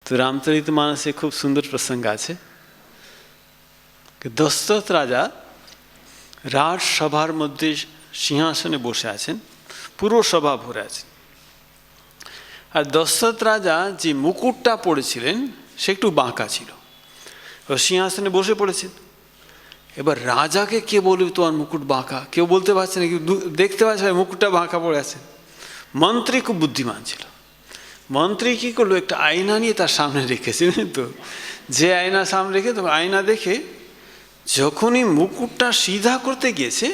তো রামচরিতমানসে খুব সুন্দর প্রসঙ্গ আছে। দশরথ রাজা রাজসভার মধ্যে সিংহাসনে বসে আছেন, পুরো সভা ভরে আছেন। আর দশরথ রাজা যে মুকুটটা পড়েছিলেন সে একটু বাঁকা ছিল, সিংহাসনে বসে পড়েছেন। এবার রাজাকে কে বলবে তোমার মুকুট বাঁকা? কেউ বলতে পারছে না, কেউ দেখতে পাচ্ছে মুকুটটা বাঁকা পড়ে আছে। মন্ত্রী খুব বুদ্ধিমান ছিল, মন্ত্রী কী করলো, একটা আয়না নিয়ে তার সামনে রেখেছে। তো যে আয়না সামনে রেখে, তো আয়না দেখে যখনই মুকুটটা সিধা করতে গিয়েছে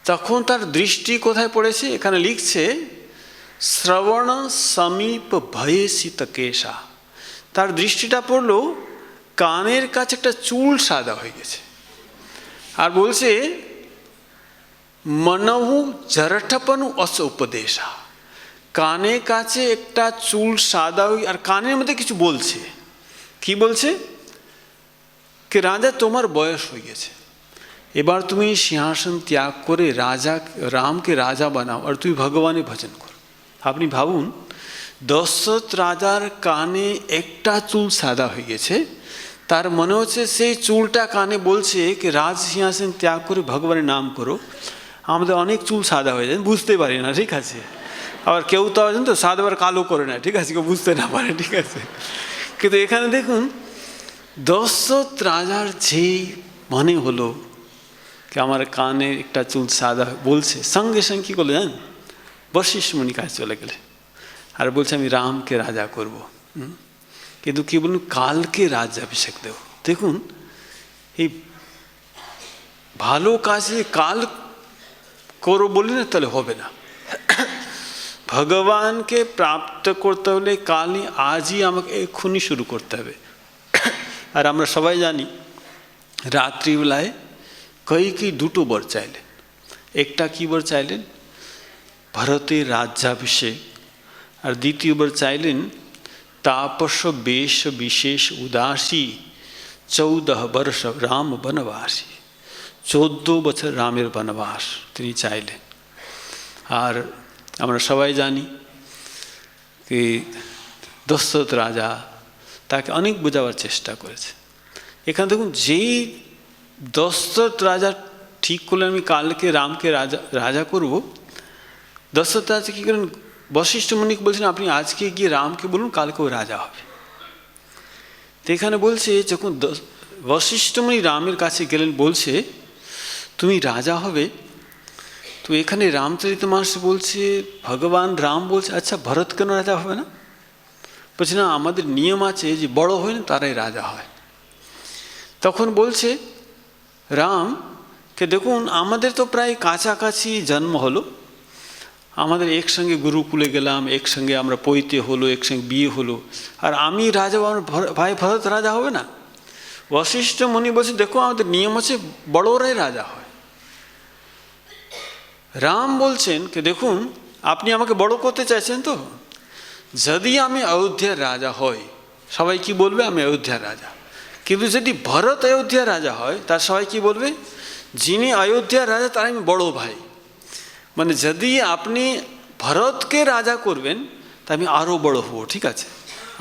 তখন তার দৃষ্টি কোথায় পড়েছে, এখানে লিখছে শ্রবণ সমীপ ভয়ে শীতকেশা। তার দৃষ্টিটা পড়লো কানের কাছে একটা চুল সাদা হয়ে গেছে। আর বলছে মনহু জরঠপনু অস উপদেশা, কানে কাছে একটা চুল সাদা হয়ে, আর কানের মধ্যে কিছু বলছে। কি বলছে? কি রাজা তোমার বয়স হয়ে গেছে, এবার তুমি সিংহাসন ত্যাগ করে রামকে রাজা বানাও আর তুই ভগবানের ভজন করো। আপনি ভাবুন, দশরথ রাজার কানে একটা চুল সাদা হয়ে গেছে, তার মনে হচ্ছে সেই চুলটা কানে বলছে কি রাজ সিংহাসন ত্যাগ করে ভগবানের নাম করো। আমাদের অনেক চুল সাদা হয়ে যায়, বুঝতে পারি না, ঠিক আছে। আবার কেউ তো আছেন তো সাদা আবার কালো করে না, ঠিক আছে, কেউ বুঝতে না পারে, ঠিক আছে। কিন্তু এখানে দেখুন দশরথ রাজার যেই মনে হলো কি আমার কানে একটা চুল সাদা বলছে, সঙ্গে সঙ্গে কী করলো জানেন, বশিষ্ঠ মুনির কাছে চলে গেলে আর বলছে আমি রামকে রাজা করব। কিন্তু কি বলুন, কালকে রাজ্যাভিষেক দেব। দেখুন এই ভালো কাজে কাল করো বলি না, তাহলে হবে না। ভগবানকে প্রাপ্ত করতে হলে কালই, আজই আমাকে এক্ষুনি শুরু করতে হবে। আর আমরা সবাই জানি রাত্রিবেলায় কইকেয়ী দুটো বর চাইলেন। একটা কী বর চাইলেন? ভারতের রাজ্যাভিষেক। আর দ্বিতীয় বর চাইলেন তাপস বেশ বিশেষ উদাসী 14 বর্ষ রাম বনবাসী। 14 বছর রামের বনবাস তিনি চাইলেন। আর আমরা সবাই জানি কি দশরথ রাজা তাকে অনেক বোঝাবার চেষ্টা করেছে। এখানে দেখুন যেই দশরথ রাজা ঠিক করলেন আমি কালকে রামকে রাজা করব, দশরথ রাজা কী করেন, বশিষ্ঠ মুনিকে বলছেন আপনি আজকে গিয়ে রামকে বলুন কালকে ও রাজা হবে। তো এখানে বলছে যখন বশিষ্ঠ মুনি রামের কাছে গেলেন, বলছে তুমি রাজা হবে। তো এখানে রামচরিতমানস বলছে ভগবান রাম বলছে আচ্ছা ভরত কেন রাজা হবে না? বলছে না, আমাদের নিয়ম আছে যে বড় হয় না তারাই রাজা হয়। তখন বলছে রামকে দেখুন আমাদের তো প্রায় কাছাকাছি জন্ম হলো, আমাদের একসঙ্গে গুরুকুলে গেলাম, একসঙ্গে আমরা পৈতে হলো, একসঙ্গে বিয়ে হলো, আর আমি রাজা, আমার ভাই ভরত রাজা হবে না? বশিষ্ঠ মুনি বলছে দেখো আমাদের নিয়ম আছে বড়রাই রাজা হয়। রাম বলছেন কি দেখুন আপনি আমাকে বড় করতে চাইছেন, তো যদি আমি অযোধ্যার রাজা হই সবাই কি বলবে আমি অযোধ্যার রাজা, কিন্তু যদি ভরত অযোধ্যার রাজা হয় তার সবাই কি বলবে যিনি অযোধ্যার রাজা তার আমি বড় ভাই। মানে যদি আপনি ভরতকে রাজা করবেন তা আমি আরও বড় হব, ঠিক আছে।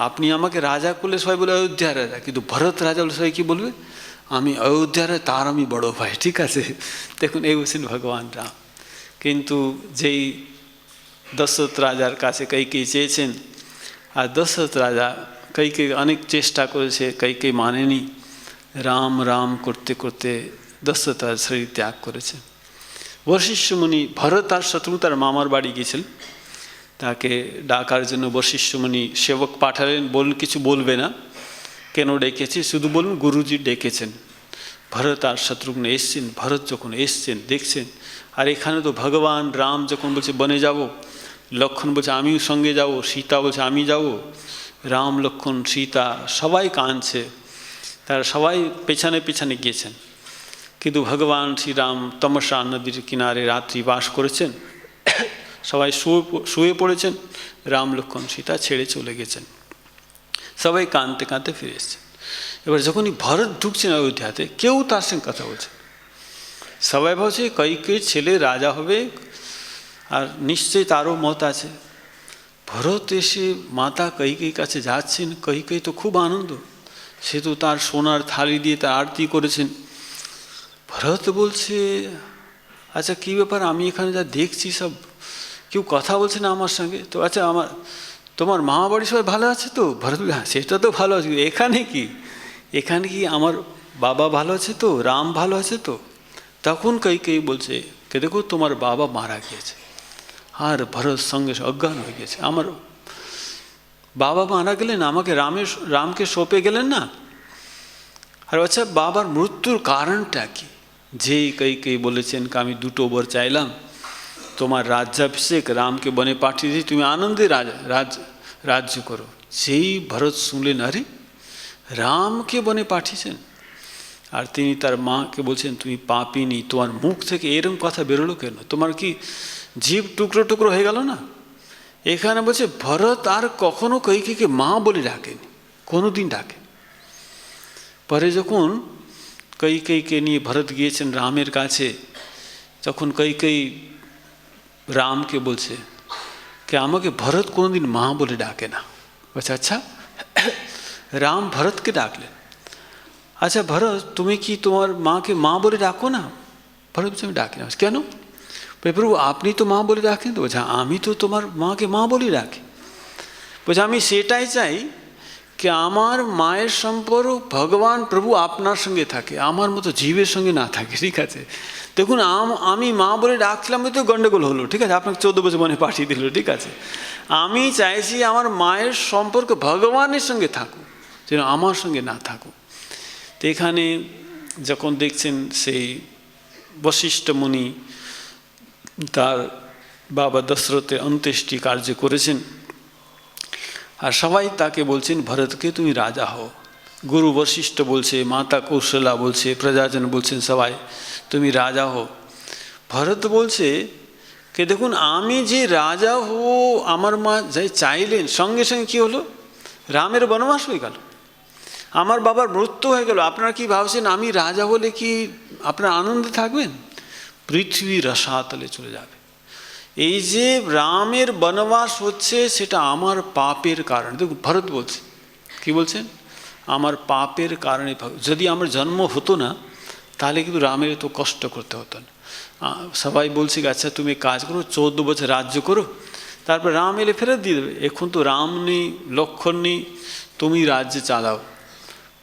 আপনি আমাকে রাজা করলে সবাই বলে অযোধ্যার রাজা, কিন্তু ভরত রাজা বলে সবাই কী বলবে আমি অযোধ্যার রাজা, তার আমি বড় ভাই, ঠিক আছে। দেখুন এই হচ্ছেন ভগবান রাম। কিন্তু যেই দশরথ রাজার কাছে কইকেয়ী চেয়েছেন, আর দশরথ রাজা কইকেয়ী অনেক চেষ্টা করেছে, কইকেয়ী মানেনি। রাম রাম করতে করতে দশরথ রাজা শরীর ত্যাগ করেছেন। বশিষ্ঠ মুনি, ভরত আর শত্রু তার মামার বাড়ি গিয়েছিলেন, তাকে ডাকার জন্য বশিষ্ঠ মুনি সেবক পাঠালেন, বলুন কিছু বলবে না, কেন ডেকেছি শুধু বলুন গুরুজি ডেকেছেন। ভরত আর শত্রুঘ্ন এসছেন, ভরত যখন এসছেন দেখছেন, আর এখানে তো ভগবান রাম যখন বলছে বনে যাব, লক্ষ্মণ বলছে আমিও সঙ্গে যাব, সীতা বলছে আমি যাব, রাম লক্ষ্মণ সীতা সবাই কাঁদছে, তারা সবাই পেছনে পেছনে গিয়েছেন। কিন্তু ভগবান শ্রীরাম তমসা নদীর কিনারে রাত্রি বাস করেছেন, সবাই শুয়ে পড়েছেন, রাম লক্ষ্মণ সীতা ছেড়ে চলে গেছেন, সবাই কাঁদতে কাঁদতে ফিরে এসছেন। এবার যখনই ভরত ঢুকছেন অযোধ্যাতে কেউ তার সঙ্গে কথা বলছে, সবাই ভাবছে কইকেয়ীর ছেলে রাজা হবে, আর নিশ্চয়ই তারও মত আছে। ভরত এসে মাতা কৈকেয়ীর কাছে যাচ্ছেন, কৈকেয়ী তো খুব আনন্দ, সে তো তার সোনার থালি দিয়ে তার আরতি করেছেন। ভরত বলছে, আচ্ছা কী ব্যাপার, আমি এখানে যা দেখছি সব কেউ কথা বলছে না আমার সঙ্গে, তো আচ্ছা তোমার মা বাড়ি সবাই ভালো আছে তো? ভরত বলে, হ্যাঁ সেটা তো ভালো আছে, এখানে কি আমার বাবা ভালো আছে তো, রাম ভালো আছে তো? তখন কৈকেয়ী বলছে কে দেখো তোমার বাবা মারা গিয়েছে। আর ভরত সঙ্গে অজ্ঞান হয়ে গেছে, আমার বাবা মারা গেলেন, আমাকে রামকে সঁপে গেলেন না। আর আচ্ছা বাবার মৃত্যুর কারণটা কি? যেই কৈকেয়ী বলেছেন আমি 2টো বর চাইলাম, তোমার রাজ্যাভিষেক, রামকে বনে পাঠিয়ে দিয়ে তুমি আনন্দে রাজ্য করো। যেই ভরত শুনলেন, আরে রামকে বনে পাঠিয়েছেন, আর তিনি তার মাকে বলছেন তুমি পাপিনী, তোমার মুখ থেকে এরকম কথা বেরোলো কেন? তোমার কি জীব টুকরো টুকরো হয়ে গেল না? এখানে বলছে ভরত আর কখনো কৈকেয়ীকে মা বলে ডাকেনি, কোনোদিন ডাকে। পরে যখন কৈকেয়ীকে নিয়ে ভরত গিয়েছেন রামের কাছে, যখন কৈকেয়ী রামকে বলছে কে আমাকে ভরত কোনোদিন মা বলে ডাকে না। বলছে আচ্ছা। রাম ভরতকে ডাকলেন, আচ্ছা ভরত তুমি কি তোমার মাকে মা বলে ডাকো না? ভরত বলছে আমি ডাকি না। কেন? প্রভু আপনি তো মা বলে ডাকেন। তো বলছে আমি তো তোমার মাকে মা বলে ডাকি। বলছে আমি সেটাই চাই কি আমার মায়ের সম্পর্ক ভগবান প্রভু আপনার সঙ্গে থাকে, আমার মতো জীবের সঙ্গে না থাকে। ঠিক আছে, দেখুন আমি মা বলে ডাকছিলাম তো গণ্ডগোল হলো, ঠিক আছে, আপনাকে 14 বছর মনে পাঠিয়ে দিল। ঠিক আছে, আমি চাইছি আমার মায়ের সম্পর্ক ভগবানের সঙ্গে থাকুক, যেন আমার সঙ্গে না থাকুক। তো এখানে যখন দেখছেন সেই বশিষ্ঠ মুনি তার বাবা দশরথের অন্ত্যেষ্টি কার্য করেছেন, আর সবাই তাকে বলছেন ভরতকে তুমি রাজা হও। গুরু বশিষ্ঠ বলছে, মাতা কৌশলা বলছে, প্রজাজন বলছেন সবাই তুমি রাজা হও। ভরত বলছে কে দেখুন আমি যে রাজা হো, আমার মা যাই চাইলেন, সঙ্গে সঙ্গে কী হলো, রামের বনবাস হয়ে গেল, আমার বাবার মৃত্যু হয়ে গেল। আপনারা কি ভাবছেন আমি রাজা হলে কি আপনারা আনন্দে থাকবেন? পৃথিবী রসাতলে চলে যাবে। এই যে রামের বনবাস হচ্ছে সেটা আমার পাপের কারণে। দেখুন ভরত বলছে, কি বলছেন, আমার পাপের কারণে। যদি আমার জন্ম হতো না তাহলে কিন্তু রামের তো কষ্ট করতে হতো না। সবাই বলছে আচ্ছা তুমি কাজ করো, 14 বছর রাজ্য করো, তারপর রাম এলে ফেরত দিয়ে দেবে। এখন তো রাম নেই, লক্ষণ নেই, তুমি রাজ্য চালাও।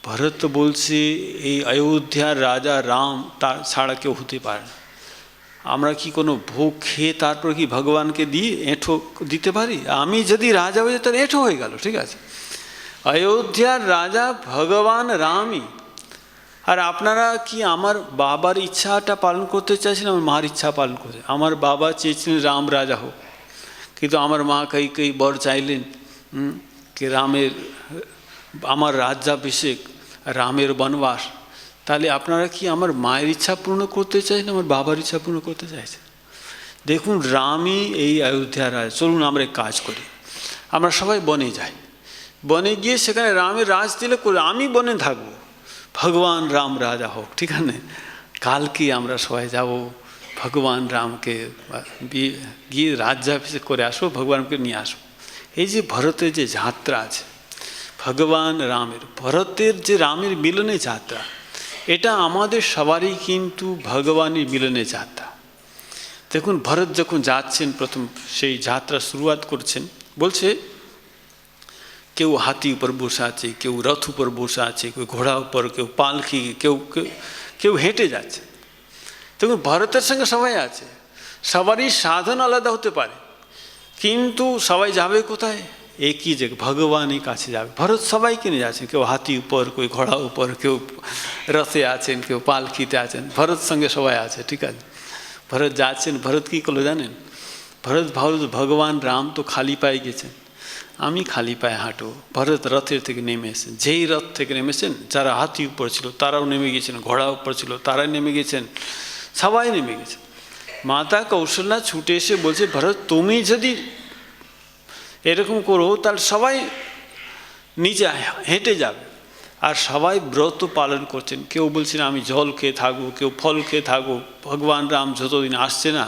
ভরত বলছে এই অযোধ্যার রাজা রাম তার ছাড়া কেউ হতে পারে না। আমরা কি কোনো ভোগ খেয়ে তারপর কি ভগবানকে দিয়ে এঁঠো দিতে পারি? আমি যদি রাজা হয়ে তাহলে এঁঠো হয়ে গেল। ঠিক আছে, অযোধ্যার রাজা ভগবান রামই। আর আপনারা কি আমার বাবার ইচ্ছাটা পালন করতে চাইছেন, আমার মার ইচ্ছা পালন করতে? আমার বাবা চেয়েছিলেন রাম রাজা হোক, কিন্তু আমার মা কৈকেয়ী বর চাইলেন কি আমার রাজ্যাভিষেক, রামের বনবাস। তাহলে আপনারা কি আমার মায়ের ইচ্ছা পূর্ণ করতে চাইছেন, আমার বাবার ইচ্ছা পূর্ণ করতে চাইছেন? দেখুন রামই এই অযোধ্যার রাজা। চলুন আমরা কাজ করি, আমরা সবাই বনে যাই, বনে গিয়ে সেখানে রামের রাজ দিলে করে আমি বনে থাকবো, ভগবান রাম রাজা হোক। ঠিক আছে, কালকে আমরা সবাই যাব ভগবান রামকে গিয়ে রাজ্যাভিষেক করে আসবো, ভগবানকে নিয়ে আসবো। এই যে ভরতের যে যাত্রা আছে, ভগবান রামের ভরতের যে রামের মিলনে যাত্রা, এটা আমাদের সবারই কিন্তু ভগবানের মিলনে যাত্রা। দেখুন ভরত যখন যাচ্ছেন, প্রথম সেই যাত্রা শুরুয়াত করছেন, বলছে কেউ হাতি উপর বসে আছে, কেউ রথ উপর বসে আছে, কেউ ঘোড়া উপর, কেউ পালকি, কেউ হেঁটে যাচ্ছে। দেখুন ভরতের সঙ্গে সবাই আছে, সবারই সাধন আলাদা হতে পারে, কিন্তু সবাই যাবে কোথায়? একই জায়গায়, ভগবানের কাছে যাবে। ভরত সবাইকে নিয়ে যাচ্ছেন, কেউ হাতি উপর, কেউ ঘোড়া উপর, কেউ রথে আছেন, কেউ পালকিতে আছেন, ভরত সঙ্গে সবাই আছে। ঠিক আছে, ভরত যাচ্ছেন। ভরত কী করলো জানেন? ভরত ভগবান রাম তো খালি পায়ে গেছেন, আমি খালি পায়ে হাঁটো। ভরত রথের থেকে নেমে এসেছেন, যেই রথ থেকে নেমেছেন, যারা হাতি উপর ছিল তারাও নেমে গেছেন, ঘোড়া উপর ছিল তারাই নেমে গেছেন, সবাই নেমে গেছেন। মাতা কৌশল্যা ছুটে এসে বলছে ভরত তুমি যদি এরকম করো তাহলে সবাই নিচে হেঁটে যাবে। আর সবাই ব্রত পালন করছেন, কেউ বলছেন আমি জল খেয়ে থাকবো, কেউ ফল খেয়ে থাকবো, ভগবান রাম যতদিন আসছে না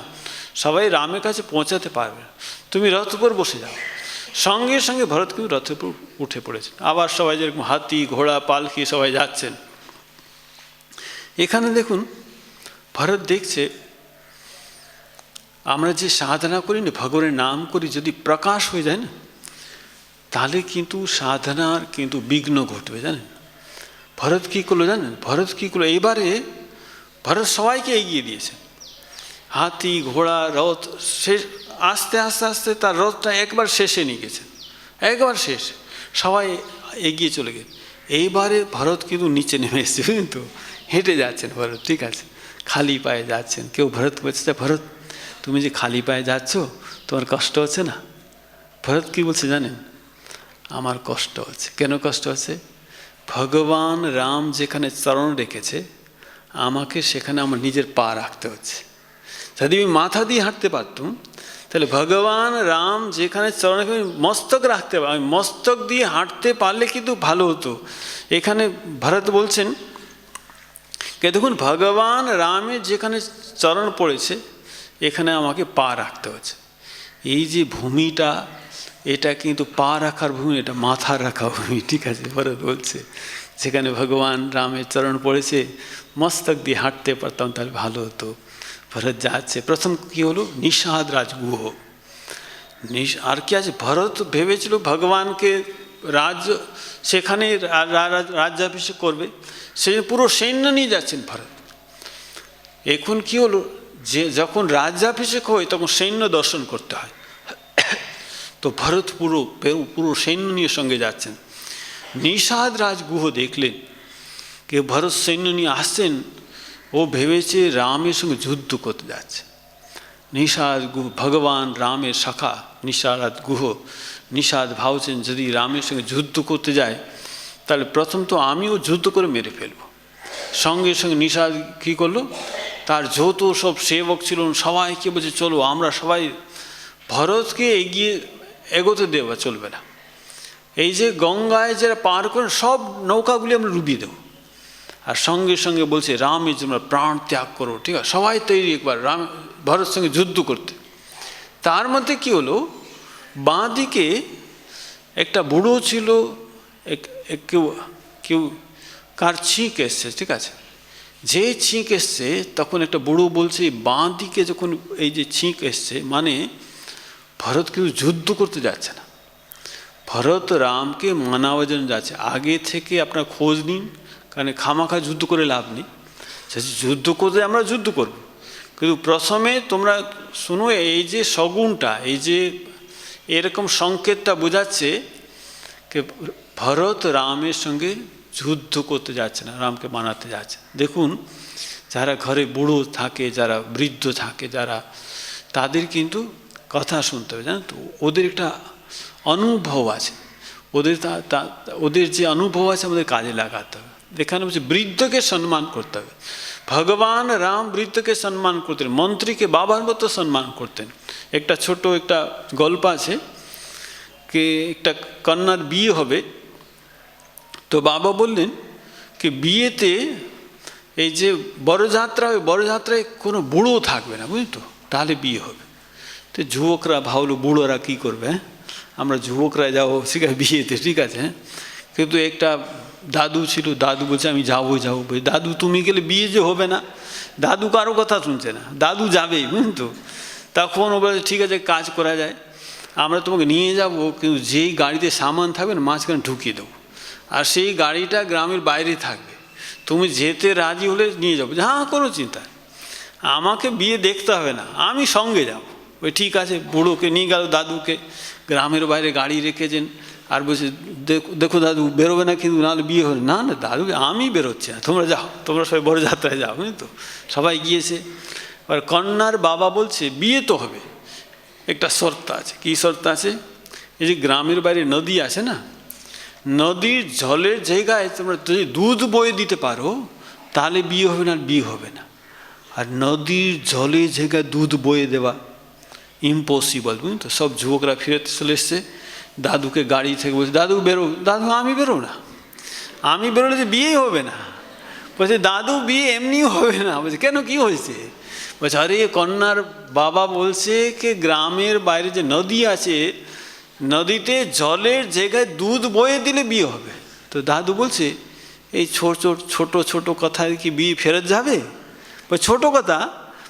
সবাই রামের কাছে পৌঁছাতে পারবে, তুমি রথ উপর বসে যাও। সঙ্গে সঙ্গে ভরত কিন্তু রথের উপর উঠে পড়েছেন। আবার সবাই যেরকম হাতি ঘোড়া পালকি সবাই যাচ্ছেন। এখানে দেখুন ভরত দেখছে আমরা যে সাধনা করি না, ভগবানের নাম করি, যদি প্রকাশ হয়ে যায় না, তাহলে কিন্তু সাধনার কিন্তু বিঘ্ন ঘটবে, জানেন। ভরত কী করলো জানেন? ভরত কী করলো, এবারে ভরত সবাইকে এগিয়ে দিয়েছে। হাতি ঘোড়া রথ শেষ, আস্তে আস্তে আস্তে তার রথটা একবার শেষে নিয়ে গেছে, একবার শেষ, সবাই এগিয়ে চলে গেছে। এইবারে ভরত কিন্তু নিচে নেমে এসছে, কিন্তু হেঁটে যাচ্ছেন ভরত, ঠিক আছে, খালি পায়ে যাচ্ছেন। কেউ ভরত বলছে, ভরত তুমি যে খালি পায়ে যাচ্ছ, তোমার কষ্ট হচ্ছে না? ভরত কী বলছে জানেন? আমার কষ্ট হচ্ছে। কেন কষ্ট হচ্ছে? ভগবান রাম যেখানে চরণ রেখেছে, আমাকে সেখানে আমার নিজের পা রাখতে হচ্ছে। যদি আমি মাথা দিয়ে হাঁটতে পারতাম, তাহলে ভগবান রাম যেখানে চরণ রেখে মস্তক রাখতে পারতাম, আমি মস্তক দিয়ে হাঁটতে পারলে কিন্তু ভালো হতো। এখানে ভরত বলছেন কে দেখুন, ভগবান রামের যেখানে চরণ পড়েছে, এখানে আমাকে পা রাখতে হচ্ছে। এই যে ভূমিটা, এটা কিন্তু পা রাখার ভূমি, এটা মাথা রাখা ভূমি, ঠিক আছে। ভরত বলছে যেখানে ভগবান রামের চরণ পড়েছে, মস্তক দিয়ে হাঁটতে পারতাম তাহলে ভালো হতো। ভরত যাচ্ছে। প্রথম কি হলো? নিষাদ রাজগুহ। আর কি আছে? ভরত ভেবেছিল ভগবানকে রাজ্য সেখানে রাজ্যাভিষেক করবে, সে পুরো সৈন্য নিয়ে যাচ্ছেন ভরত। এখন কি হলো, যে যখন রাজ্যাভিষেক হয় তখন সৈন্য দর্শন করতে হয়, তো ভরত পুরো সৈন্য নিয়ে সঙ্গে যাচ্ছেন। নিষাদ রাজগুহ দেখলেন কে ভরত সৈন্য নিয়ে আসছেন, ও ভেবেছে রামের সঙ্গে যুদ্ধ করতে যাচ্ছে। নিষাদ গুহ ভগবান রামের শাখা নিষাদ গুহ। নিষাদ ভাবছেন যদি রামের সঙ্গে যুদ্ধ করতে যায়, তাহলে প্রথম তো আমিও যুদ্ধ করে মেরে ফেলব। সঙ্গে সঙ্গে নিষাদ কী করলো, তার যত সব সেবক ছিল সবাইকে বলছে চলো আমরা সবাই ভরতকে এগোতে দেওয়া চলবে না। এই যে গঙ্গায় যারা পার করেন সব নৌকাগুলি আমরা ডুবিয়ে দেবো। আর সঙ্গে সঙ্গে বলছে রামের জন্য প্রাণ ত্যাগ করো, ঠিক আছে। সবাই তৈরি একবার ভরত সঙ্গে যুদ্ধ করতে। তার মধ্যে কি হলো, বাঁ দিকে একটা বুড়ো ছিল, কেউ কার ছিঁক এসছে, ঠিক আছে। যে ছিঁক এসছে তখন একটা বুড়ো বলছে বাঁ দিকে যখন এই যে ছিঁক এসছে, মানে ভরত কেউ যুদ্ধ করতে যাচ্ছে না, ভরত রামকে মানাবার জন্য যাচ্ছে। আগে থেকে আপনার খোঁজ নিন, কারণ খামাখা যুদ্ধ করে লাভ নেই। যুদ্ধ করতে আমরা যুদ্ধ করব, কিন্তু প্রথমে তোমরা শুনো, এই যে সগুণটা, এই যে এরকম সংকেতটা বোঝাচ্ছে যে ভরত রামের সঙ্গে যুদ্ধ করতে যাচ্ছে না, রামকে মানাতে যাচ্ছে। দেখুন যারা ঘরে বুড়ো থাকে, যারা বৃদ্ধ থাকে, যারা, তাদের কিন্তু কথা শুনতে হবে, জানেন তো। ওদের একটা অনুভব আছে, ওদের যে অনুভব আছে আমাদের কাজে লাগাতে হবে। এখানে বলছে বৃদ্ধকে সম্মান করতে হবে। ভগবান রাম বৃদ্ধকে সম্মান করতেন, মন্ত্রীকে বাবার মতো সম্মান করতেন। একটা ছোট একটা গল্প আছে, কে একটা কন্যার বিয়ে হবে, তো বাবা বললেন কি বিয়েতে এই যে বড়যাত্রা হবে, বড়যাত্রায় কোনো বুড়ো থাকবে না, বুঝলি তো, তাহলে বিয়ে হবে। তো যুবকরা ভাবলো বুড়োরা কী করবে, হ্যাঁ আমরা যুবকরা যাবো সেখানে বিয়েতে, ঠিক আছে। হ্যাঁ কিন্তু একটা দাদু ছিল, দাদু বলছে আমি যাবো। বলছি দাদু তুমি গেলে বিয়ে যে হবে না। দাদু কারো কথা শুনছে না, দাদু যাবেই, বুঝলেন তো। তখন ও বলে ঠিক আছে কাজ করা যায়, আমরা তোমাকে নিয়ে যাব, কিন্তু যেই গাড়িতে সামান থাকবে না মাঝখানে ঢুকিয়ে দেবো, আর সেই গাড়িটা গ্রামের বাইরে থাকবে, তুমি যেতে রাজি হলে নিয়ে যাবো। হ্যাঁ কোনো চিন্তা, আমাকে বিয়ে দেখতে হবে না, আমি সঙ্গে যাব। ওই ঠিক আছে, বুড়োকে নিয়ে গেল, দাদুকে গ্রামের বাইরে গাড়ি রেখেছেন। আর বলছে দেখো দাদু বেরোবে না, কিন্তু নাহলে বিয়ে হবে না। না দাদু আমি বেরোচ্ছি না, তোমরা যাও, তোমরা সবাই বড় যাত্রায় যাও, বুঝলি তো। সবাই গিয়েছে। আর কন্যার বাবা বলছে বিয়ে তো হবে, একটা শর্ত আছে। কী শর্ত আছে? এই যে গ্রামের বাইরে নদী আছে না, নদীর জলের জায়গায় তোমরা যদি দুধ বয়ে দিতে পারো তাহলে বিয়ে হবে না, বিয়ে হবে না। আর নদীর জলের জায়গায় দুধ বয়ে দেওয়া ইম্পসিবল, বুঝলি তো। সব যুবকরা ফিরে চলে এসছে, দাদুকে গাড়ি থেকে বলছে দাদু বেরো। দাদু আমি বেরো না, আমি বেরোলে যে বিয়েই হবে না। বলছে দাদু বিয়ে এমনিও হবে না। বলছে কেন, কী হয়েছে? বলছে আরে কন্যার বাবা বলছে কি গ্রামের বাইরে যে নদী আছে নদীতে জলের জায়গায় দুধ বয়ে দিলে বিয়ে হবে। তো দাদু বলছে এই ছোট ছোট ছোট কথায় কি বিয়ে ফেরত যাবে? ওই ছোটো কথা,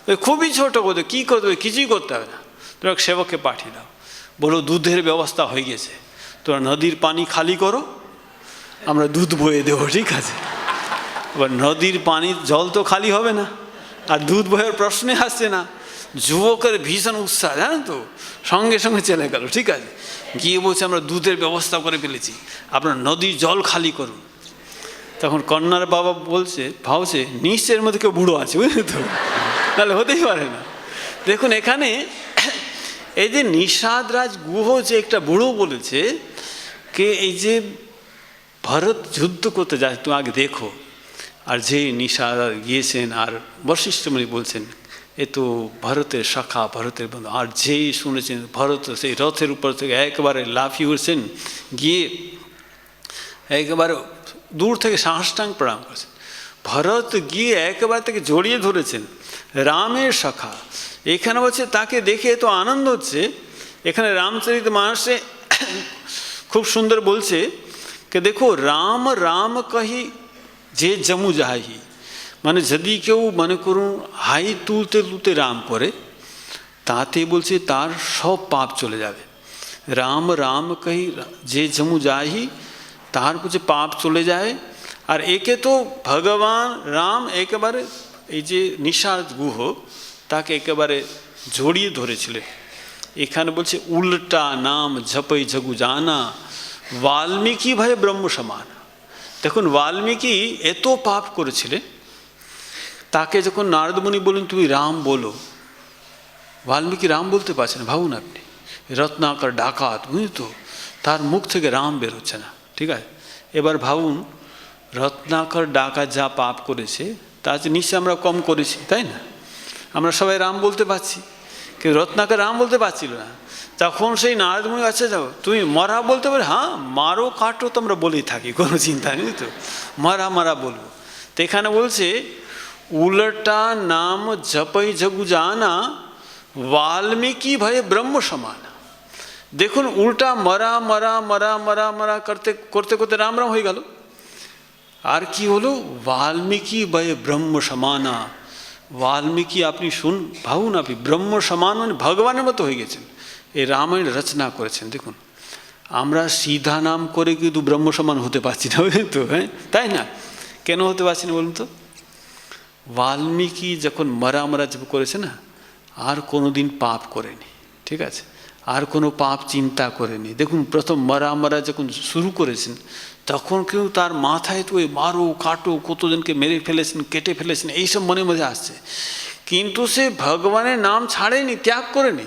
ওই খুবই ছোটো কথা, কী করতে হবে? কিছুই করতে হবে না, তোরা সেবককে পাঠিয়ে দাও, বলো দুধের ব্যবস্থা হয়ে গেছে, তোরা নদীর পানি খালি করো, আমরা দুধ বয়ে দেবো, ঠিক আছে? এবার নদীর পানি জল তো খালি হবে না, আর দুধ বয়ের প্রশ্নে আসছে না। যুবকের ভীষণ উৎসাহ, জানেন তো, সঙ্গে সঙ্গে চলে গেল, ঠিক আছে, গিয়ে বলছে আমরা দুধের ব্যবস্থা করে ফেলেছি, আপনার নদীর জল খালি করুন। তখন কন্যার বাবা বলছে, ভাবছে নিশ্চয়ের মধ্যে কেউ বুড়ো আছে, বুঝলি তো, তাহলে হতেই পারে না। দেখুন এখানে এই যে নিষাদ রাজ গুহ যে একটা বুড়ো বলেছে, কে এই যে ভরত যুদ্ধ করতে যায়, তুমি আগে দেখো। আর যে নিষাদ গিয়েছেন, আর বশিষ্ঠ মুনি বলছেন এ তো ভরতের শাখা, ভরতের বন্ধু। আর যেই শুনেছেন ভরত সেই রথের উপর থেকে একেবারে লাফিয়ে উঠছেন, গিয়ে একেবারে দূর থেকে সাষ্টাঙ্গ প্রণাম করেছেন। ভরত গিয়ে একেবারে থেকে জড়িয়ে ধরেছেন, রামের শাখা। এখানে বলছে তাকে দেখে তো আনন্দ হচ্ছে। এখানে রামচরিতমানসে খুব সুন্দর বলছে যে দেখো রাম রাম কহি যে জমু যাহি, মানে যদি কেউ মনে করুন হাই তুলতে তুলতে রাম করে, তাতে বলছে তার সব পাপ চলে যাবে। রাম রাম কহি যে জমু যাহি, তার বলছে পাপ চলে যায়। আর একে তো ভগবান রাম একেবারে এই যে নিষাদ গুহ তাকে একেবারে জড়িয়ে ধরেছিলেন। এখানে বলছে উল্টা নাম ঝপই ঝগু জানা, বাল্মীকি ভাই ব্রহ্ম সমান। দেখুন বাল্মীকি এত পাপ করেছিলেন, তাকে যখন নারদমুনি বলেন তুমি রাম বলো, বাল্মীকি রাম বলতে পারছেন। ভাবুন আপনি, রত্নাকর ডাকাত, বুঝলি তো, তার মুখ থেকে রাম বের হচ্ছে না, ঠিক আছে? এবার ভাবুন রত্নাকর ডাকাত যা পাপ করেছে, তার নিশ্চয় আমরা কম করেছি, তাই না? আমরা সবাই রাম বলতে পারছি, কিন্তু রত্নাকর রাম বলতে পারছিল না। তখন সেই নারদমুনি, আচ্ছা যাও তুমি মরা বলতে পারো? হ্যাঁ, মারো কাটো তো আমরা বলেই থাকি, কোনো চিন্তা নেই, তো মারা মারা বলবো। তো এখানে বলছে উল্টা নাম ঝপই ঝগু জানা, বাল্মীকি ভয়ে ব্রহ্ম সমান। দেখুন উল্টা মরা মরা মরা মরা মরা করতে করতে করতে রাম রাম হয়ে গেল। আর কি হলো? বাল্মীকি ভয়ে ব্রহ্ম সমানা। বাল্মীকি আপনি ভাবুন, আপনি ব্রহ্ম সমান মানে ভগবানের মতো হয়ে গেছেন, এই রামায়ণ রচনা করেছেন। দেখুন আমরা সিধা নাম করে কিন্তু ব্রহ্ম সমান হতে পারছি না, বুঝলেন তো? হ্যাঁ, তাই না? কেন হতে পারছি না বলুন তো? বাল্মীকি যখন মরা মরা করেছে না, আর কোনো দিন পাপ করেনি, ঠিক আছে, আর কোনো পাপ চিন্তা করেনি। দেখুন প্রথম মরা মরা যখন শুরু করেছেন, তখন কেউ তার মাথায় তো ওই মারো কাটো, কতজনকে মেরে ফেলেছেন, কেটে ফেলেছেন, এইসব মনে মধ্যে আসছে, কিন্তু সে ভগবানের নাম ছাড়েনি, ত্যাগ করেনি।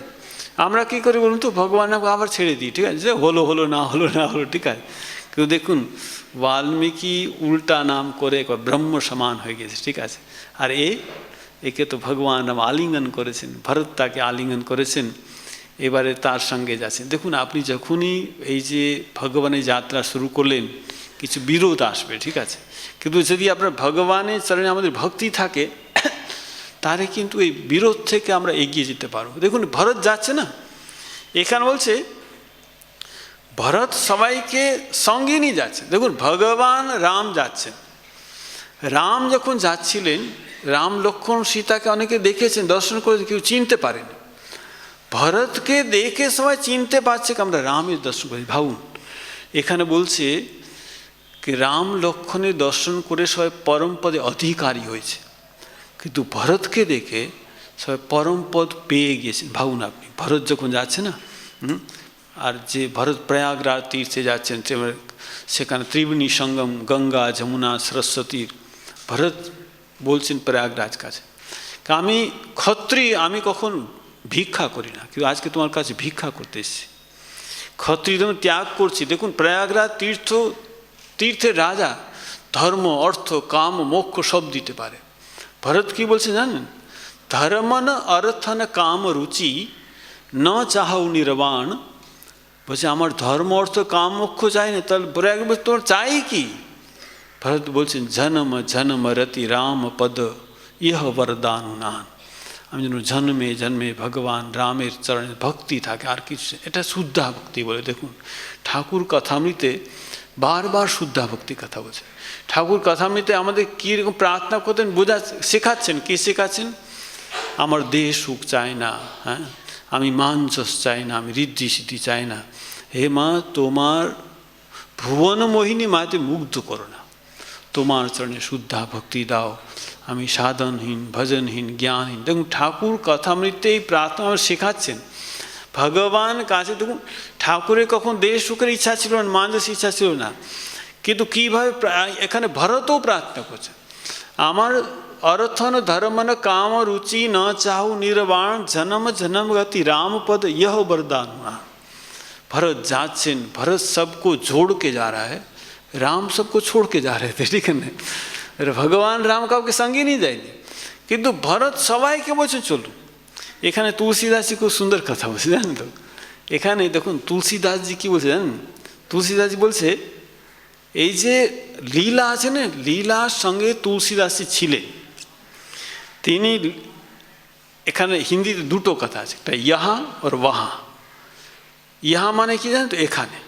আমরা কী করি বলুন তো? ভগবানের নাম আবার ছেড়ে দিই, ঠিক আছে, হলো হলো না হলো না হলো, ঠিক আছে। কিন্তু দেখুন বাল্মীকি উল্টা নাম করে ব্রহ্ম সমান হয়ে গেছে, ঠিক আছে। আর একে তো ভগবান রাম আলিঙ্গন করেছেন, ভরত তাকে আলিঙ্গন করেছেন, এবারে তার সঙ্গে যাচ্ছেন। দেখুন আপনি যখনই এই যে ভগবানের যাত্রা শুরু করলেন, কিছু বিরোধ আসবে, ঠিক আছে, কিন্তু যদি আপনার ভগবানের চরণে আমাদের ভক্তি থাকে, তাহলে কিন্তু এই বিরোধ থেকে আমরা এগিয়ে যেতে পারবো। দেখুন ভরত যাচ্ছে না, এখানে বলছে ভরত সবাইকে সঙ্গে নিয়ে যাচ্ছে। দেখুন ভগবান রাম যাচ্ছেন, রাম যখন যাচ্ছিলেন, রাম লক্ষ্মণ সীতাকে অনেকে দেখেছেন, দর্শন করেছেন, কেউ চিনতে পারেন। ভরতকে দেখে সবাই চিনতে পারছে কি আমরা রামের দর্শন করি। ভাবুন এখানে বলছে কি রাম লক্ষ্মণের দর্শন করে সবাই পরমপদে অধিকারী হয়েছে, কিন্তু ভরতকে দেখে সবাই পরমপদ পেয়ে গিয়েছেন। ভাবুন আপনি, ভরত যখন যাচ্ছে না, আর যে ভরত প্রয়াগরাজ তীর্থে যাচ্ছেন, সেখানে ত্রিবেণী সঙ্গম, গঙ্গা যমুনা সরস্বতীর, ভরত বলছেন প্রয়াগরাজ কাছে আমি ক্ষত্রিয়, আমি কখন ভিক্ষা করি না, কিন্তু আজকে তোমার কাছে ভিক্ষা করতে এসেছি, ক্ষত্রিয় আমি ত্যাগ করছি। দেখুন প্রয়াগরাজ তীর্থের রাজা ধর্ম অর্থ কাম মোক্ষ সব দিতে পারে। ভরত কি বলছে জানেন? ধর্মন অর্থন কাম রুচি ন চাহু নির্বাণ। বলছে আমার ধর্ম অর্থ কাম মোক্ষ চাই না, তাহলে প্রয়াগ তোমার চাই কি? ভরত বলছেন জনম জনম রতি রাম পদ ইহ বরদান নান। আমি যেন জন্মে জন্মে ভগবান রামের চরণে ভক্তি থাকে, আর কিছু, এটা শুদ্ধা ভক্তি বলে। দেখুন ঠাকুর কথামৃতে বারবার শুদ্ধা ভক্তি কথা বলছে। ঠাকুর কথামৃতে আমাদের কীরকম প্রার্থনা করতেন শেখাচ্ছেন, কী শেখাচ্ছেন? আমার দেহ সুখ চাই না, হ্যাঁ, আমি মান যশ চাই না, আমি ঋদ্ধি সিদ্ধি চাই না। হে মা, তোমার ভুবন মোহিনী মাতে মুগ্ধ করো না, তোমার চরণে শুদ্ধা ভক্তি দাও, আমি সাধনহীন, ভজনহীন, জ্ঞানহীন। দেখুন ঠাকুর কথামৃতে এই প্রার্থনা শেখাচ্ছেন ভগবান কাছে। দেখুন ঠাকুরের কখন দেহ সুখের ইচ্ছা ছিল না, মানুষ ইচ্ছা ছিল না, কিন্তু কীভাবে এখানে ভরতও প্রার্থনা করছে, আমার অর্থন ধর্মন কাম रुचि न चाहू निर्वाण जन्म जन्म गति राम पद यह वरदान हुआ। भरत जाचन, भरत सबको जोड़ के जा रहा है, राम सबको छोड़ के जा रहे थे, ठीक है ना। भगवान राम কাউকে সঙ্গে নিয়ে যায়নি, কিন্তু ভরত সবাইকে বলছে চলুন। এখানে তুলসীদাসজি খুব সুন্দর কথা বলছে, জানেন তো। এখানে দেখুন তুলসীদাসজি কি বলছে জানেন? তুলসীদাসজি বলছে এই যে লীলা আছে না, লীলার সঙ্গে তুলসীদাসজি ছিলেন। তিনি এখানে হিন্দিতে দুটো কথা আছে, একটা ইহা আর ওয়াহা। ইহা মানে কি জানেন তো, এখানে,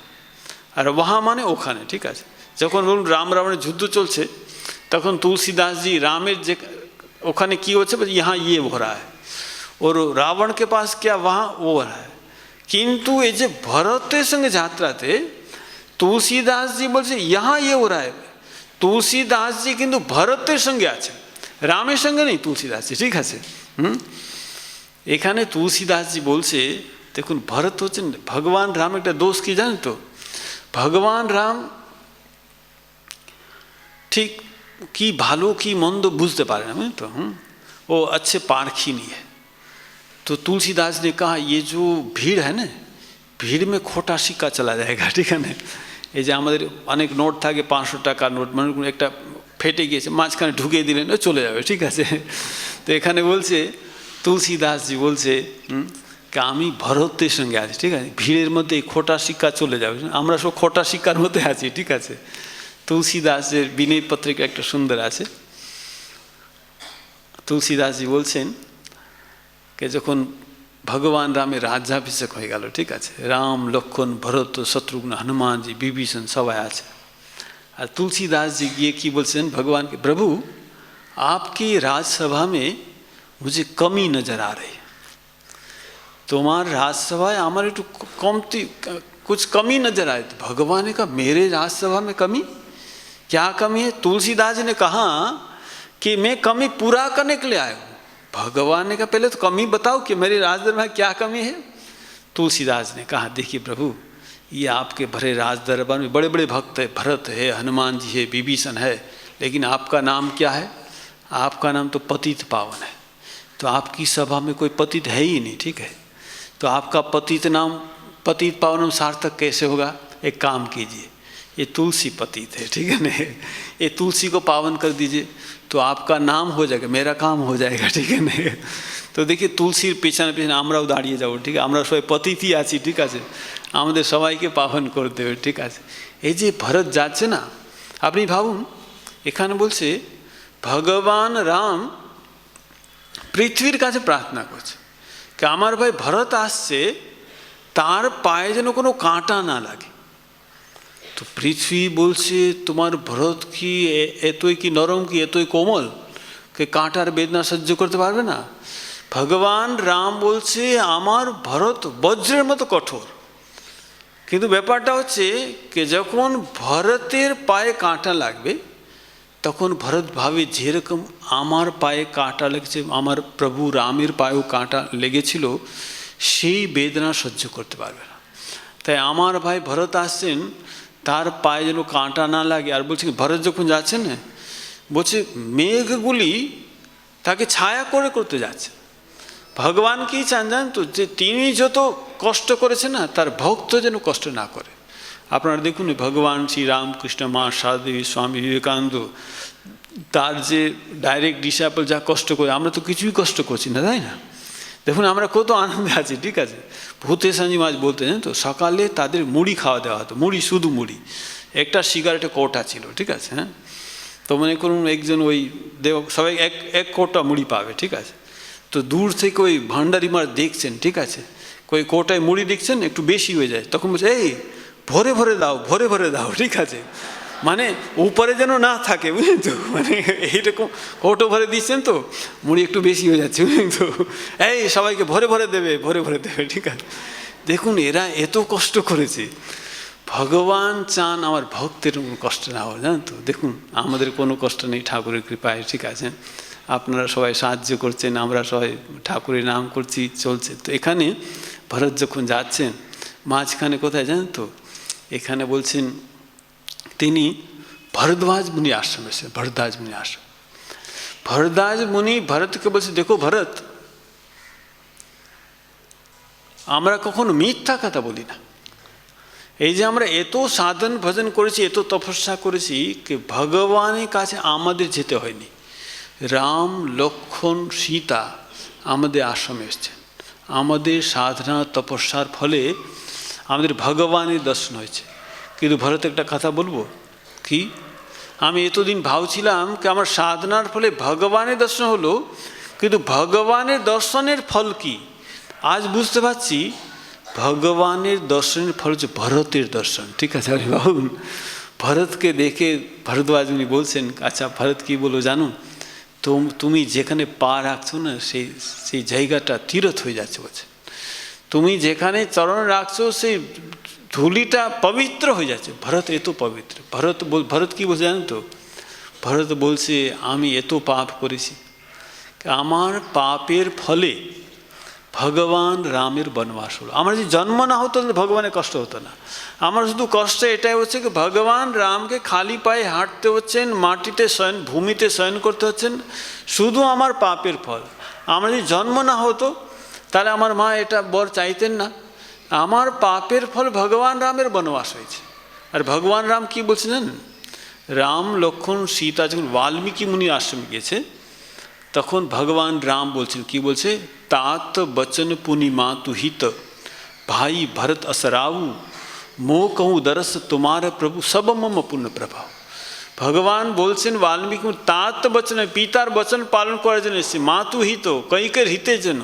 আর ওয়াহা মানে ওখানে, ঠিক আছে। যখন বলুন রাম রাবণের যুদ্ধ চলছে, তখন তুলसीदासजी রামের যে ওখানে কি হচ্ছে, ইহা ইয়ে हो रहा है, और रावण के पास क्या वहाँ वो हो रहा है। কিন্তু এই যে ভরতের সঙ্গে যাত্রাতে তুলसीदासजी বলছে ইহা ইয়ে हो रहा है। তুলसीदासजी কিন্তু ভরতের সঙ্গে আছে, রামের সঙ্গে নেই তুলसीदासजी, ঠিক আছে। এখানে তুলसीदासजी বলছে দেখুন ভরত হচ্ছেন ভগবান রাম। একটা দোষ কি জানেন তো, ভগবান রাম ঠিক কি ভালো কি মন্দ বুঝতে পারে না, তো वो अच्छे पारखी नहीं है। तो तुलसीदास ने कहा ये जो भीड़ है ना, भीड़ में खोटा सिक्का चला जाएगा, ठीक है ना। এই যে আমাদের অনেক নোট থাকে, 500 টাকার নোট, মানে একটা ফেটে গিয়েছে, মাঝখানে ঢুকিয়ে দিলেন চলে যাবে, ঠিক আছে। তো এখানে বলছে তুলसीदासजी বলছে আমি ভরতের সঙ্গে আছি, ঠিক আছে, ভিড়ের মধ্যে এই খোটা শিক্ষা চলে যাবে। আমরা সব খোটা শিক্ষার মধ্যে আছি, ঠিক আছে। তুলसीदाসের বিনয় পত্রিকা একটা সুন্দর আছে। তুলसीदासजी বলছেন কে যখন ভগবান রামের রাজ্যাভিষেক হয়ে গেল, ঠিক আছে, রাম লক্ষণ ভরত শত্রুঘ্ন হনুমানজি বিভীষণ সবাই আছে। আর तुलसीदासजी গিয়ে কি বলছেন ভগবানকে, প্রভু आपकी राजसभा में मुझे कमी नजर आ रही है, তোমার राजसभाएं আমার একটু कमती कुछ कमी नजर आए। तो भगवान ने कहा मेरे राजसभा में कमी, क्या कमी है? तुलसीदासजी ने कहा कि मैं कमी पूरा करने के लिए आया हूँ। भगवान ने कहा पहले तो कमी बताओ कि मेरे राजदरबार में क्या कमी है। तुलसीदास ने कहा देखिए प्रभु, ये आपके भरे राज दरबार में बड़े बड़े भक्त है, भरत है, हनुमान जी है, विभीषण है, लेकिन आपका नाम क्या है? आपका नाम तो पतित पावन है, तो आपकी सभा में कोई पतित है ही नहीं, ठीक है। तो आपका पतित नाम, पतित पावन सार्थक कैसे होगा? एक काम कीजिए, ये तुलसी पतित है, ठीक है ना, ये तुलसी को पावन कर दीजिए तो आपका नाम हो जाएगा, मेरा काम हो जाएगा, ठीक है ना। তো দেখি তুলসীর পেছনে পেছনে আমরাও দাঁড়িয়ে যাবো, ঠিক আছে, আমরা সবাই পতিতই আছি, ঠিক আছে, আমাদের সবাইকে পাবন করতে হবে, ঠিক আছে। এই যে ভরত যাচ্ছে না, আপনি ভাবুন এখানে বলছে ভগবান রাম পৃথিবীর কাছে প্রার্থনা করছে কি আমার ভাই ভরত আসছে, তার পায়ে যেন কোনো কাঁটা না লাগে। তো পৃথিবী বলছে তোমার ভরত কি এতই কি নরম, কি এতই কোমল, কে কাঁটার বেদনা সহ্য করতে পারবে না? ভগবান রাম বলছে আমার ভরত বজ্রের মতো কঠোর। কিন্তু ব্যাপারটা হচ্ছে যে যখন ভরতের পায়ে কাঁটা লাগবে, তখন ভরত ভাবে যেরকম আমার পায়ে কাঁটা লেগেছে, আমার প্রভু রামের পায়েও কাঁটা লেগেছিল, সেই বেদনা সহ্য করতে পারবে না। তাই আমার ভাই ভরত আসছেন, তার পায়ে যেন কাঁটা না লাগে। আর বলছে ভরত যখন যাচ্ছেন না, বলছে মেঘগুলি তাকে ছায়া করে করতে যাচ্ছে। ভগবান কি চান জানেন তো, যে তিনি যত কষ্ট করেছেন না, তার ভক্ত যেন কষ্ট না করে। আপনারা দেখুন ভগবান শ্রী রামকৃষ্ণ, মা সারদেবী, স্বামী বিবেকানন্দ, তার যে ডাইরেক্ট ডিসাইপল যা কষ্ট করে, আমরা তো কিছুই কষ্ট করছি না, তাই না? দেখুন আমরা কত আনন্দে আছি, ঠিক আছে। ভূতেশানজি মাঝ বলতে জানেন তো, সকালে তাদের মুড়ি খাওয়া দেওয়া হতো, মুড়ি, শুধু মুড়ি, একটা সিগারেটে কোটা ছিল, ঠিক আছে, হ্যাঁ। তো মনে করুন একজন ওই দেব সবাই এক কোটা মুড়ি পাবে, ঠিক আছে। তো দূর থেকে ওই ভান্ডারি মার দেখছেন, ঠিক আছে, ওই কোটায় মুড়ি দেখছেন একটু বেশি হয়ে যায়, তখন বলছে এই ভরে ভরে দাও, ভরে ভরে দাও, ঠিক আছে, মানে উপরে যেন না থাকে, বুঝলেন তো, মানে এইরকম কোটো ভরে দিচ্ছেন তো মুড়ি একটু বেশি হয়ে যাচ্ছে, বুঝলেন তো, এই সবাইকে ভরে ভরে দেবে, ভরে ভরে দেবে, ঠিক আছে। দেখুন এরা এত কষ্ট করেছে, ভগবান চান আমার ভক্তের কোনো কষ্ট না হয়, জানেন তো। দেখুন আমাদের কোনো কষ্ট নেই ঠাকুরের কৃপায়, ঠিক আছে, আপনারা সবাই সাহায্য করছেন, আমরা সবাই ঠাকুরের নাম করছি, চলছে। তো এখানে ভরত যখন যাচ্ছেন মাঝখানে কোথায় জানেন তো, এখানে বলছেন তিনি ভরদ্বাজ মুনি আশ্রম এসে, ভরদ্বাজ মুনি আশ্রম। ভরদ্বাজ মুনি ভরতকে বলছে, দেখো ভরত, আমরা কখনো মিথ্যা কথা বলি না। এই যে আমরা এত সাধন ভজন করেছি, এত তপস্যা করেছি, কি ভগবানের কাছে আমাদের যেতে হয়নি। রাম লক্ষ্মণ সীতা আমাদের আশ্রমে এসছেন, আমাদের সাধনা তপস্যার ফলে আমাদের ভগবানের দর্শন হয়েছে। কিন্তু ভরত একটা কথা বলবো কি, আমি এতদিন ভাবছিলাম কি আমার সাধনার ফলে ভগবানের দর্শন হলো, কিন্তু ভগবানের দর্শনের ফল কি আজ বুঝতে পারছি, ভগবানের দর্শনের ফল হচ্ছে ভরতের দর্শন, ঠিক আছে। আমি ভাবুন ভরতকে দেখে ভরদ্বাজ উনি বলছেন, আচ্ছা ভরত কি বলো জানো, তুমি যেখানে পা রাখছো না সেই জায়গাটা তীর্থ হয়ে যাচ্ছে, বলছে তুমি যেখানে চরণ রাখছো সেই ধুলিটা পবিত্র হয়ে যাচ্ছে। ভরত এত পবিত্র, ভরত কি বলছে জানেন তো, ভরত বলছে আমি এত পাপ করেছি, আমার পাপের ফলে ভগবান রামের বনবাস হলো। আমার যদি জন্ম না হতো ভগবানের কষ্ট হতো না। আমার শুধু কষ্ট এটাই হচ্ছে কি ভগবান রামকে খালি পায়ে হাঁটতে হচ্ছেন, মাটিতে শয়ন, ভূমিতে শয়ন করতে হচ্ছেন, শুধু আমার পাপের ফল। আমার যদি জন্ম না হতো তাহলে আমার মা এটা বর চাইতেন না। আমার পাপের ফল ভগবান রামের বনবাস হয়েছে। আর ভগবান রাম কি বলছে জানেন, রাম লক্ষ্মণ সীতা যখন বাল্মীকি মুনি আশ্রমে গিয়েছে তখন ভগবান রাম বলছেন, কি বলছে, तात बचन पुनि मातु हित भाई भरत असराऊ मो कहूँ दरस तुम्हारे प्रभु सब मम पुण्य प्रभाव। ভগবান বলছেন বাল্মীকি तात বচন, পিতার বচন পালন করার জন্য এসেছে, মাতু হিত কইকের হিতের জন্য,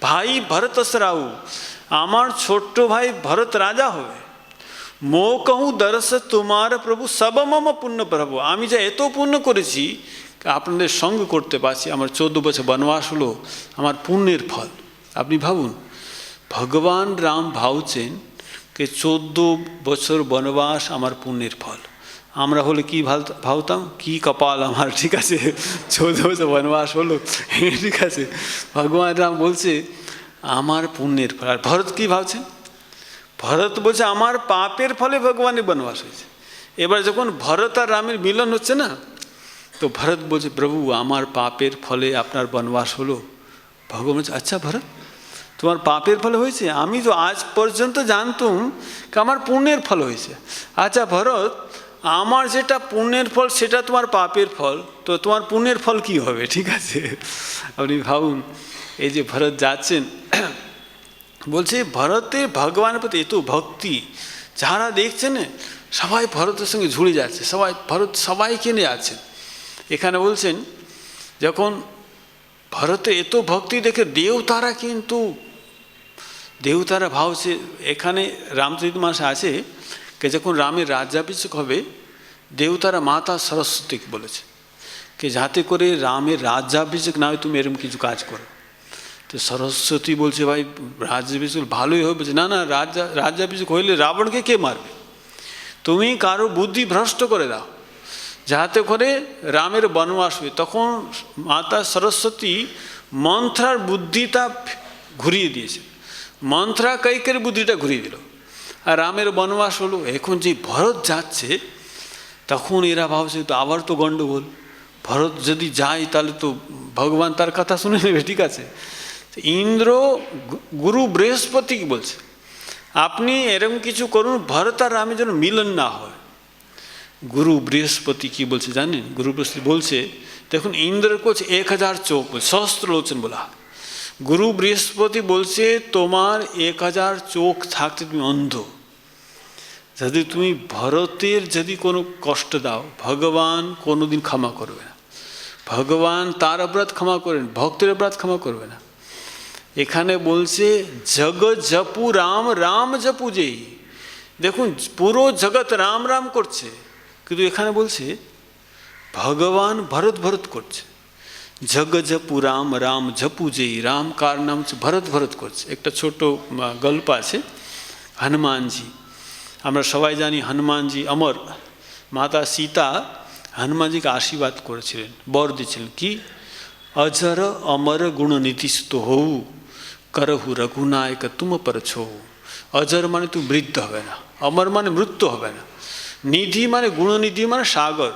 ভাই ভরত असराऊ আমার ছোট্ট ভাই ভরত রাজা হবে, মো कहूँ दरस तुम्हारे प्रभु सब मम पुण्य प्रभाव আমি যা এত পুণ্য করেছি আপনাদের সঙ্গ করতে পারছি, আমার 14 বছর বনবাস হলো আমার পুণ্যের ফল। আপনি ভাবুন ভগবান রাম ভাবছেন যে 14 বছর বনবাস আমার পুণ্যের ফল। আমরা হলে কি ভাবতাম, কি কপাল আমার, ঠিক আছে, 14 বছর বনবাস হলো, ঠিক আছে। ভগবান রাম বলছে আমার পুণ্যের ফল। আর ভরত কি ভাবছেন, ভরত বলছে আমার পাপের ফলে ভগবানের বনবাস হয়েছে। এবার যখন ভরত আর রামের মিলন হচ্ছে না, তো ভরত বলছে প্রভু আমার পাপের ফলে আপনার বনবাস হলো। ভগবান বলছে আচ্ছা ভরত তোমার পাপের ফলে হয়েছে, আমি তো আজ পর্যন্ত জানতুম কি আমার পুণ্যের ফল হয়েছে। আচ্ছা ভরত আমার যেটা পুণ্যের ফল সেটা তোমার পাপের ফল, তো তোমার পুণ্যের ফল কি হবে, ঠিক আছে। আপনি ভাবুন এই যে ভরত যাচ্ছেন, বলছে ভরতের ভগবানের প্রতি এত ভক্তি, যারা দেখছেন সবাই ভরতের সঙ্গে ঝুড়ে যাচ্ছে, সবাই ভরত সবাইকে নিয়ে আছেন। এখানে বলছেন যখন ভরতে এত ভক্তি দেখে দেবতারা, কিন্তু দেবতারা ভাবছে, এখানে রামচরিতমানসে আছে যে যখন রামের রাজ্যাভিষেক হবে দেবতারা মাতা সরস্বতীকে বলেছে যে যাতে করে রামের রাজ্যাভিষেক না হয় তুমি এরকম কিছু কাজ করো। তো সরস্বতী বলছে ভাই রাজ্যাভিষেক ভালোই হবে, বলছে না না রাজ্যাভিষেক হইলে রাবণকে কে মারবে, তুমি কারো বুদ্ধি ভ্রষ্ট করে দাও যাতে করে রামের বনবাস হয়। তখন মাতা সরস্বতী মন্থরার বুদ্ধিটা ঘুরিয়ে দিয়েছে, মন্থরা কৈকের বুদ্ধিটা ঘুরিয়ে দিল, আর রামের বনবাস হলো। এখন যে ভরত যাচ্ছে তখন এরা ভাবছে তো আবার তো গণ্ডগোল, ভরত যদি যায় তাহলে তো ভগবান তার কথা শুনে নেবে, ঠিক আছে। ইন্দ্র গুরু বৃহস্পতি কি বলছে, আপনি এরকম কিছু করুন ভরত আর রামের যেন মিলন না হয়। গুরু বৃহস্পতি কি বলছে জানেন, গুরু বৃহস্পতি বলছে দেখুন ইন্দ্রের কোচ 1000 চোখ, সহস্র লোচন বলা। গুরু বৃহস্পতি বলছে তোমার 1000 চোখ থাকতে তুমি অন্ধ, যদি তুমি ভরতের যদি কোনো কষ্ট দাও ভগবান কোনোদিন ক্ষমা করবে না। ভগবান তার অপরাধ ক্ষমা করেন, ভক্তের অপরাধ ক্ষমা করবে না। এখানে বলছে জগ জপু রাম, রাম জপু যেই। দেখুন পুরো জগৎ রাম রাম করছে, কিন্তু এখানে বলছে ভগবান ভরত ভরত করছে। জগ জপু রাম, রাম জপু যেই। রাম কার নাম ভরত ভরত করছে। একটা ছোট গল্প আছে হনুমানজি। আমরা সবাই জানি হনুমানজি অমর। মাতা সীতা হনুমানজিকে আশীর্বাদ করেছিলেন, বর দিয়েছিলেন কি, অজর অমর গুণ নীতিস্ত হউ, করহু রঘুনায়ক তুম পর ছৌ। অজর মানে তুমি বৃদ্ধ হবে না, অমর মানে মৃত্যু হবে না, নিধি মানে গুণনিধি মানে সাগর,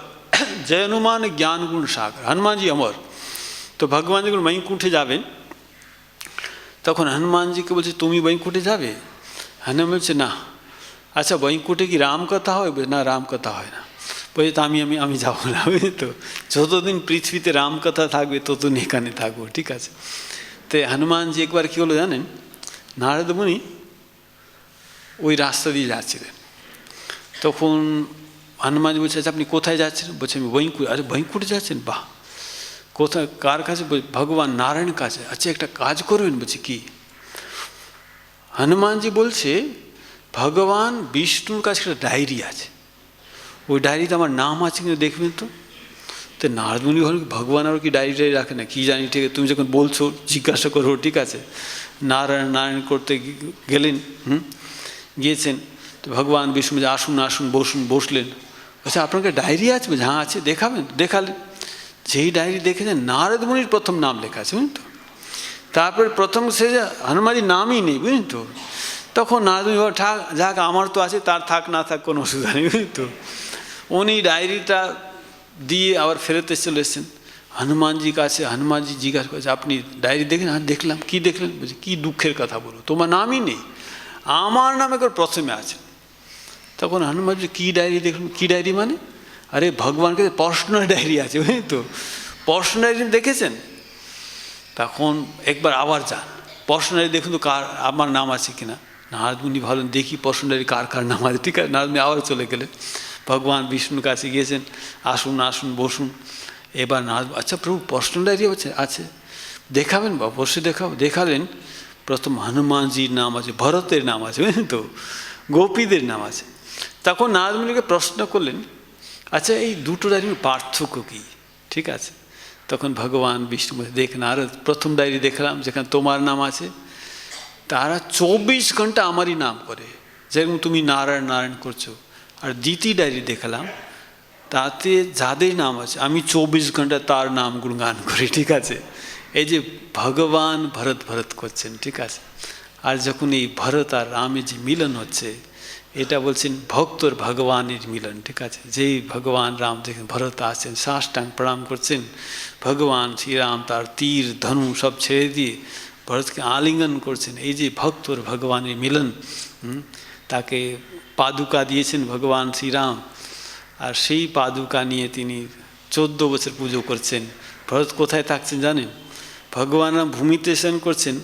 জয় হনুমান জ্ঞান গুণ সাগর। হনুমানজি অমর। তো ভগবান যখন বৈকুণ্ঠে যাবেন তখন হনুমানজিকে বলছে তুমি বৈকুণ্ঠে যাবে? হনুমান বলছে না। আচ্ছা বৈকুণ্ঠে কি রাম কথা হয়? না, রাম কথা হয় না। বলছে তো আমি যাবো না, বুঝলি তো, যতদিন পৃথিবীতে রাম কথা থাকবে ততদিন এখানে থাকবো, ঠিক আছে। তো হনুমানজি একবার কী হলো জানেন, নারদ মুনি ওই রাস্তা দিয়ে যাচ্ছিলেন, তখন হনুমানজি বলছে আচ্ছা আপনি কোথায় যাচ্ছেন? বলছে আমি বৈকুণ্ঠ। আরে বৈকুণ্ঠে যাচ্ছেন? বাহ, কোথায়, কার কাছে? ভগবান নারায়ণের কাছে। আচ্ছা একটা কাজ করবেন। বলছে কি? হনুমানজি বলছে ভগবান বিষ্ণুর কাছে একটা ডায়েরি আছে, ওই ডায়েরিতে আমার নাম আছে কিন্তু দেখবেন তো। তো নারদমুনি হল ভগবান আর কি ডায়েরি টায়েরি রাখে না, কী জানি, ঠিক আছে তুমি যখন বলছো জিজ্ঞাসা করো, ঠিক আছে। নারায়ণ নারায়ণ করতে গেলেন, গিয়েছেন। তো ভগবান বিষ্ণু আসুন আসুন বসুন, বসলেন। আচ্ছা আপনার ডায়েরি আছে? হ্যাঁ আছে, দেখাবেন? দেখালেন। যেই ডায়েরি দেখেছেন নারদমুনির প্রথম নাম লেখা আছে, বুঝলেন তো। তারপরে প্রথম সে যে হনুমানজির নামই নেই, বুঝলেন তো। তখন নারদমুনি থাক, যাক আমার তো আছে, তার থাক না থাক কোনো অসুবিধা নেই, বুঝলেন তো। উনি ডায়েরিটা দিয়ে আবার ফেরত চলে এসেছেন হনুমানজির কাছে। হনুমানজি জিজ্ঞাসা করেছে আপনি ডায়েরি দেখলেন? হ্যাঁ দেখলাম। কী দেখলেন? বলছে কী দুঃখের কথা বলো, তোমার নামই নেই, আমার নামে করে প্রথমে আছে। তখন হনুমানজি কী ডায়েরি দেখলেন? কী ডায়েরি মানে? আরে ভগবানকে পার্সোনাল ডায়েরি আছে, বুঝলেন তো, পার্সোনাল ডায়েরি দেখেছেন? তখন একবার আবার যান, পার্সোনাল ডায়েরি দেখুন তো কার আমার নাম আছে কিনা। নারদমুনি ভাবলেন দেখি পার্সোনাল ডায়েরি কার কার নাম আছে, ঠিক আছে। নারদমুনি আবার চলে গেলেন, ভগবান বিষ্ণুর কাছে গিয়েছেন, আসুন আসুন বসুন। এবার আচ্ছা প্রভু পার্সোনাল ডায়েরি আছে, দেখাবেন? বা অবশ্যই দেখাবো। দেখালেন, প্রথম হনুমানজির নাম আছে, ভরতের নাম আছে, বুঝলেন তো, গোপীদের নাম আছে। তখন নারদমুনিকে প্রশ্ন করলেন আচ্ছা এই দুটো ডায়েরির পার্থক্য কী, ঠিক আছে। তখন ভগবান বিষ্ণু দেখ নারদ, প্রথম ডায়েরি দেখলাম যেখানে তোমার নাম আছে, তারা 24 ঘন্টা আমারই নাম করে, যেরকম তুমি নারায়ণ নারায়ণ করছো। আর দ্বিতীয় ডায়েরি দেখলাম তাতে যাদের নাম আছে আমি 24 ঘন্টা তার নাম গুণগান করি, ঠিক আছে। এই যে ভগবান ভরত ভরত করছেন, ঠিক আছে। আর যখন এই ভরত আর রামের যে মিলন হচ্ছে, এটা বলছেন ভক্তর ভগবানের মিলন, ঠিক আছে। যেই ভগবান রাম দেখেন ভরত আছেন, সাষ্টাঙ্গ প্রণাম করছেন, ভগবান শ্রীরাম তার তীর ধনু সব ছেড়ে দিয়ে ভরতকে আলিঙ্গন করছেন। এই যে ভক্তর ভগবানের মিলন, তাকে পাদুকা দিয়েছেন ভগবান শ্রীরাম, আর সেই পাদুকা নিয়ে তিনি 14 বছর পুজো করছেন। ভরত কোথায় থাকছেন জানেন? ভগবান ভূমিতে স্নান করছেন,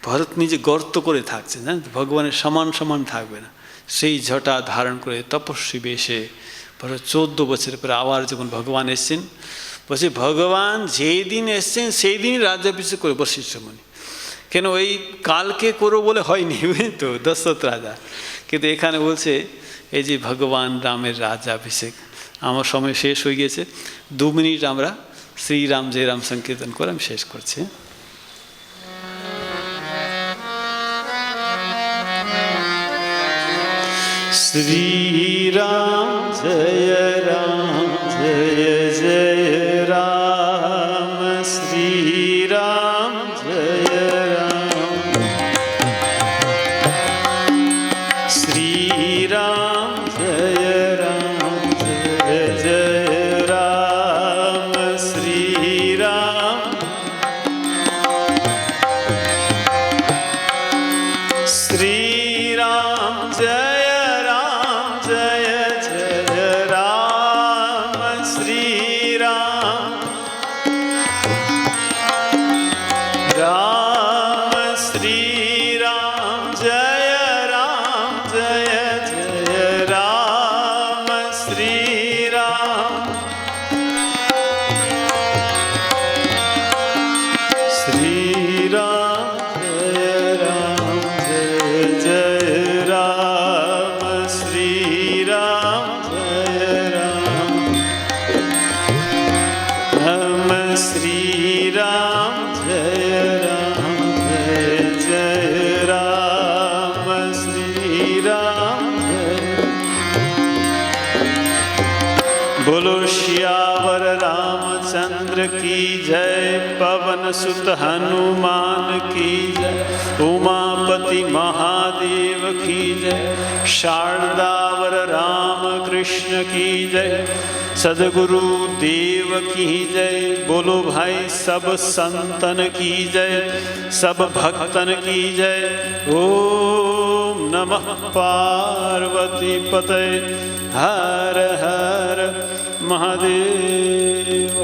ভরত নিজে গর্ত করে থাকছেন, জানেন। ভগবানের সমান সমান থাকবে না, সেই জটা ধারণ করে তপস্বী বেশে ভরত 14 বছর পরে আবার যখন ভগবান এসছেন, বলছে ভগবান যেই দিন এসছেন সেই দিনই রাজ্যাভিষেক করে বশিষ্ঠ মুনি। কেন ওই কালকে করো বলে হয়নি, বুঝলেন তো, দশরথ রাজা। কিন্তু এখানে বলছে এই যে ভগবান রামের রাজ্যাভিষেক। আমার সময় শেষ হয়ে গেছে, 2 মিনিট আমরা শ্রীরাম জয় রাম সংকীর্তন করে আমি শেষ করছি। শ্রীরাম জয় রাম জয় জয় রাম, শ্রীরাম জয় রাম, শ্রীরাম জয় রাম জয় জয় রাম, শ্রীরাম, শ্রীরাম জয় রাম জয় জয় রাম, बोलो श्यावर रामचंद्र की जय, पवन सुत हनुमान की जय, उमापति महादेव की जय, शारदावर राम कृष्ण की जय, सदगुरु देव की जय। बोलो भाई सब संतन की जय, सब भक्तन की जय। ओम नमः पार्वती पते, हर हर महादेव।